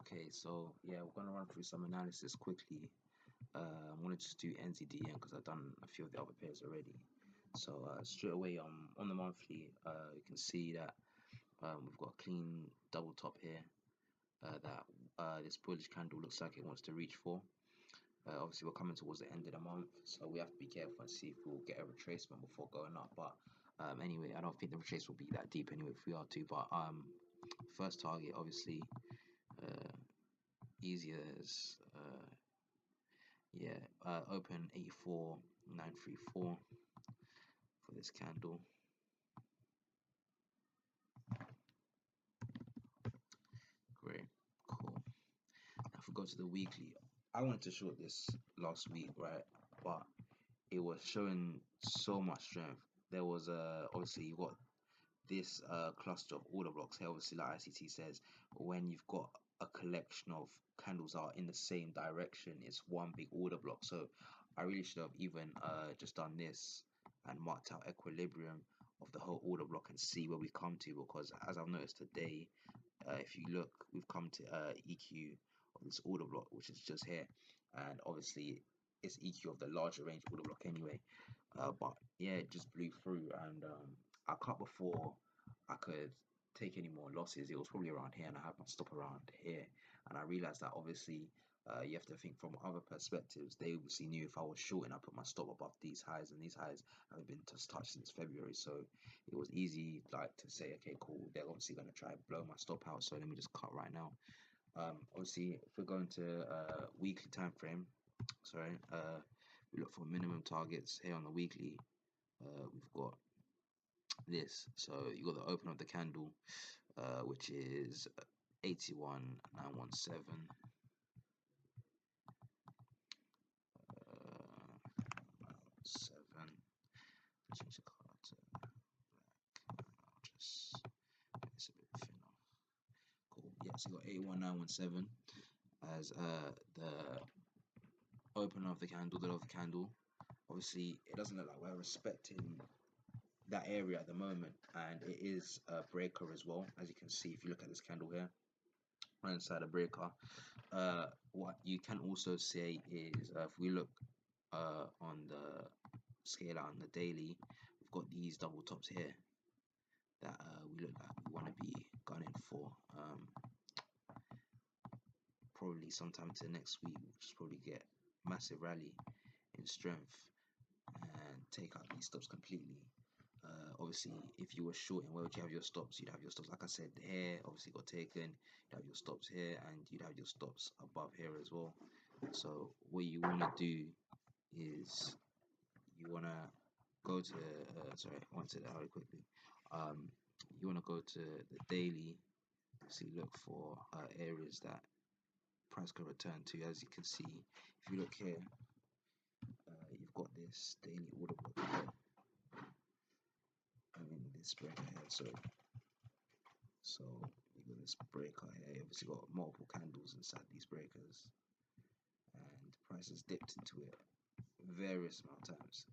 Okay, so yeah, we're gonna run through some analysis quickly. I'm gonna just do NZDN because I've done a few of the other pairs already. So straight away on the monthly, you can see that we've got a clean double top here that this bullish candle looks like it wants to reach for. Obviously, we're coming towards the end of the month, so we have to be careful and see if we'll get a retracement before going up. But anyway, I don't think the retrace will be that deep anyway if we are to. But first target, obviously, uh, easy as yeah, open 84934 for this candle. Great, cool. Now if we go to the weekly, I wanted to short this last week, right? But it was showing so much strength. There was obviously you got this cluster of order blocks here. Obviously, like ICT says, when you've got a collection of candles are in the same direction, it's one big order block. So I really should have even just done this and marked out equilibrium of the whole order block and see where we come to, because as I've noticed today, if you look, we've come to EQ of this order block, which is just here, and obviously it's EQ of the larger range order block anyway. But yeah, it just blew through, and I cut before I could take any more losses. It was probably around here, and I had my stop around here, and I realized that obviously. You have to think from other perspectives. They obviously knew if I was short and I put my stop above these highs, and these highs haven't been touched since February. So it was easy, like, to say, okay, cool. They're obviously going to try and blow my stop out. So let me just cut right now. Obviously, if we're going to weekly time frame, sorry, we look for minimum targets here on the weekly. We've got this. So you got the open of the candle, which is 81917. 7. Change the color to black. I'll just make this a bit thinner. Cool. Yeah, so you got 81917 as the opener of the candle, the low of the candle. Obviously, it doesn't look like we're respecting that area at the moment, and it is a breaker as well, as you can see if you look at this candle here, right inside a breaker. What you can also say is if we look on the scale out on the daily, we've got these double tops here that we look like we want to be gunning for. Probably sometime to next week, we'll just probably get massive rally in strength and take out these stops completely. Obviously, if you were shorting, where would you have your stops? You'd have your stops, like I said, here obviously got taken. You'd have your stops here, and you'd have your stops above here as well. So what you want to do is you want to go to sorry, I went to that very quickly. You want to go to the daily, see, look for areas that price can return to. As you can see, if you look here, you've got this daily order book here. I mean, this breaker here. So you got this breaker here. You obviously got multiple candles inside these breakers, and price has dipped into it various amount of times,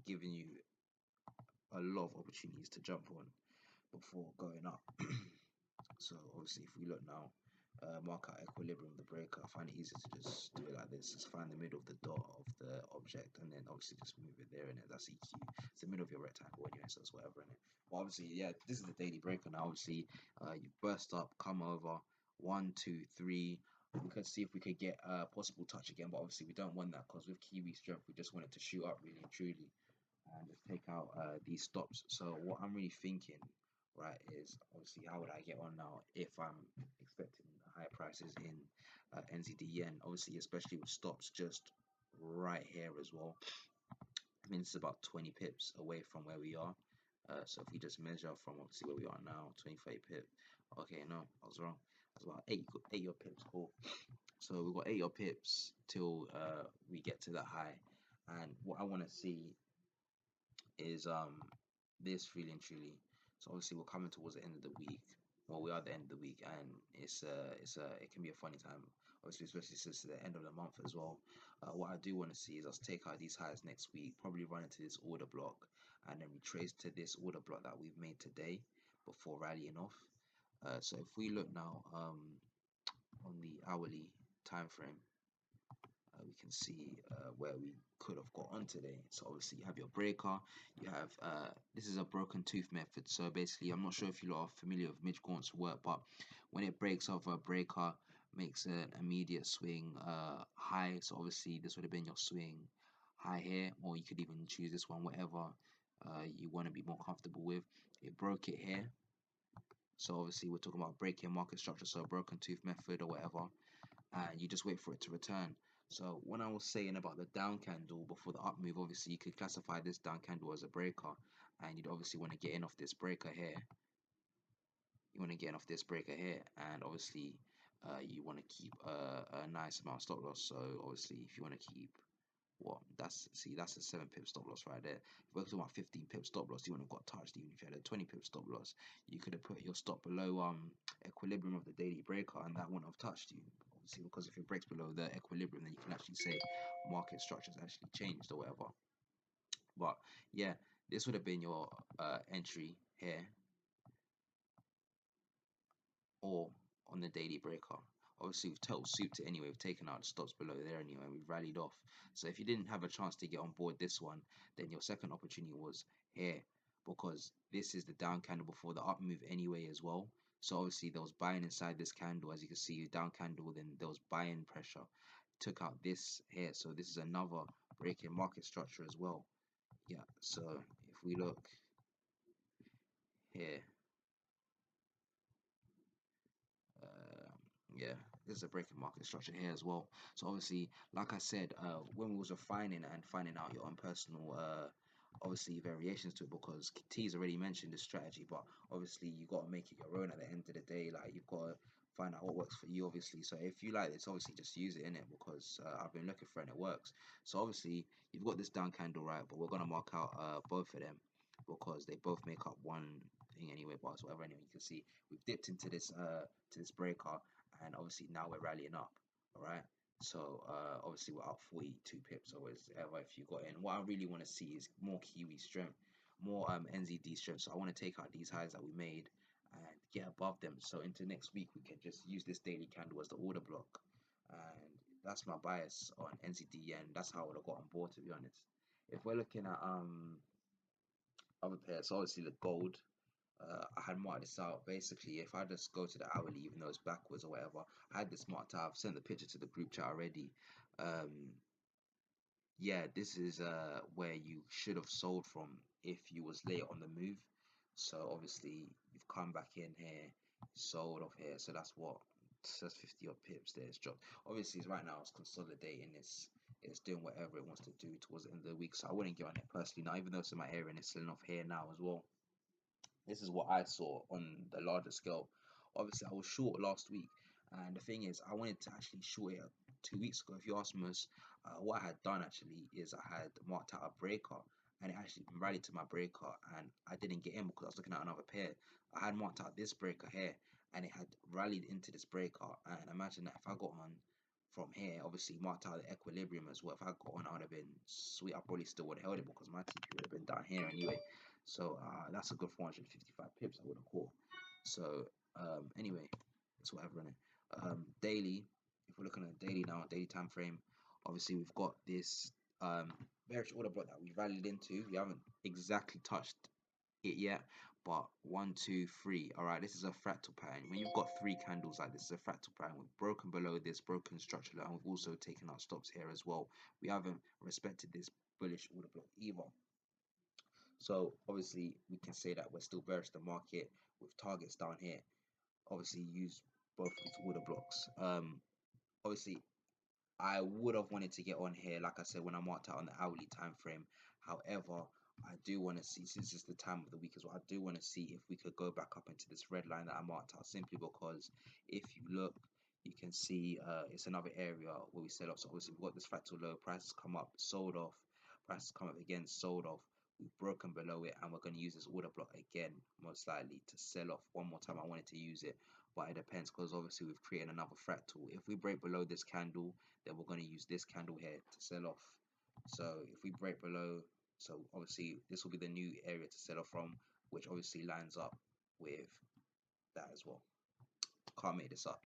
giving you a lot of opportunities to jump on before going up. So obviously, if we look now, mark out equilibrium of the breaker. I find it easier to just do it like this. Just find the middle of the dot of the object, and then obviously just move it there, and then that's EQ. It's the middle of your rectangle anyway, so it's whatever in it. But obviously, yeah, this is the daily breaker now. Obviously, you burst up, come over, 1, 2, 3. We could see if we could get a possible touch again, but obviously we don't want that because with Kiwi strength, we just want it to shoot up really and truly and just take out these stops. So what I'm really thinking, right, is obviously how would I get on now if I'm expecting higher prices in NZD yen, obviously, especially with stops just right here as well. I mean, it's about 20 pips away from where we are. So if we just measure from obviously where we are now, 25 pip. Okay, no, I was wrong. That's about eight odd pips. Cool. So we've got 8 odd pips till we get to that high. And what I want to see is this really and truly. So obviously we're coming towards the end of the week. Well, we are at the end of the week, and it can be a funny time. Obviously, especially since it's the end of the month as well. What I do want to see is us take out these highs next week, probably run into this order block, and then retrace to this order block that we've made today before rallying off. So if we look now, on the hourly time frame, we can see where we could have got on today. So obviously you have your breaker, you have this is a broken tooth method. So basically, I'm not sure if you lot are familiar with Mitch Gaunt's work, but when it breaks off a breaker, makes an immediate swing high. So obviously this would have been your swing high here, or you could even choose this one, whatever you want to be more comfortable with. It broke it here. So obviously we're talking about breaking market structure, so a broken tooth method or whatever, and you just wait for it to return. So when I was saying about the down candle before the up move, obviously you could classify this down candle as a breaker, and you'd obviously want to get in off this breaker here. You want to get in off this breaker here, and obviously you want to keep a nice amount of stop loss. So obviously if you want to keep what that's a 7 pip stop loss right there. If we're talking about 15 pip stop loss, you wouldn't have got touched. Even if you had a 20 pip stop loss, you could have put your stop below equilibrium of the daily breaker, and that wouldn't have touched you. Obviously, because if it breaks below the equilibrium, then you can actually say market structure's actually changed or whatever. But yeah, this would have been your entry here, or on the daily breaker. Obviously, we've total souped it anyway. We've taken out the stops below there anyway. We've rallied off. So if you didn't have a chance to get on board this one, then your second opportunity was here, because this is the down candle before the up move anyway as well. So obviously there was buying inside this candle, as you can see, down candle. Then there was buying pressure. Took out this here. So this is another break in market structure as well. Yeah. So if we look here. Yeah, there's a breaking market structure here as well. So obviously, like I said, when we was refining and finding out your own personal obviously variations to it, because T's already mentioned this strategy, but obviously you got to make it your own at the end of the day. Like, you've got to find out what works for you, obviously. So if you like this, obviously just use it in it, because I've been looking for it and it works. So obviously you've got this down candle, right? But we're gonna mark out both of them, because they both make up one thing anyway. But whatever, anyway, you can see we've dipped into this to this breaker, and obviously now we're rallying up. All right. So obviously we're up 42 pips or whatever if you got in. What I really want to see is more Kiwi strength, more NZD strength. So I want to take out these highs that we made and get above them. So into next week we can just use this daily candle as the order block, and that's my bias on NZD, and that's how I would have got on board, to be honest. If we're looking at other pairs, so obviously the gold, I had marked this out. Basically, if I just go to the hourly, even though it's backwards or whatever, I had this marked out. I've sent the picture to the group chat already. Yeah, this is where you should have sold from if you was late on the move. So obviously you've come back in here, sold off here. So that's what, that's 50 odd pips there. It's dropped. Obviously it's right now it's consolidating. It's doing whatever it wants to do towards the end of the week. So I wouldn't get on it personally now, even though it's in my area and it's selling off here now as well. This is what I saw on the larger scale. Obviously, I was short last week, and the thing is, I wanted to actually short it 2 weeks ago. If you ask me, what I had done actually is I had marked out a breaker, and it actually rallied to my breaker, and I didn't get in because I was looking at another pair. I had marked out this breaker here, and it had rallied into this breaker. And imagine that if I got on from here, obviously marked out the equilibrium as well. If I got on, I would have been sweet. I probably still would have held it because my TP would have been down here anyway. So that's a good 455 pips I would have caught. So anyway, it's whatever in it. Daily, if we're looking at daily now, daily time frame, obviously we've got this bearish order block that we rallied into. We haven't exactly touched it yet, but 1 2 3. All right, this is a fractal pattern. When you've got three candles like this, is a fractal pattern. We've broken below this, broken structure, and we've also taken out stops here as well. We haven't respected this bullish order block either. So obviously we can say that we're still bearish the market with targets down here. Obviously use both of these order blocks. Obviously I would have wanted to get on here, like I said, when I marked out on the hourly time frame. However, I do want to see, since it's the time of the week as well, I do want to see if we could go back up into this red line that I marked out, simply because if you look, you can see it's another area where we sell off. So obviously we've got this fractal low, prices come up, sold off, prices come up again, sold off. We've broken below it, and we're going to use this order block again, most likely, to sell off one more time. I wanted to use it, but it depends, because obviously we've created another fractal. If we break below this candle, then we're going to use this candle here to sell off. So if we break below, so obviously this will be the new area to sell off from, which obviously lines up with that as well. Can't make this up.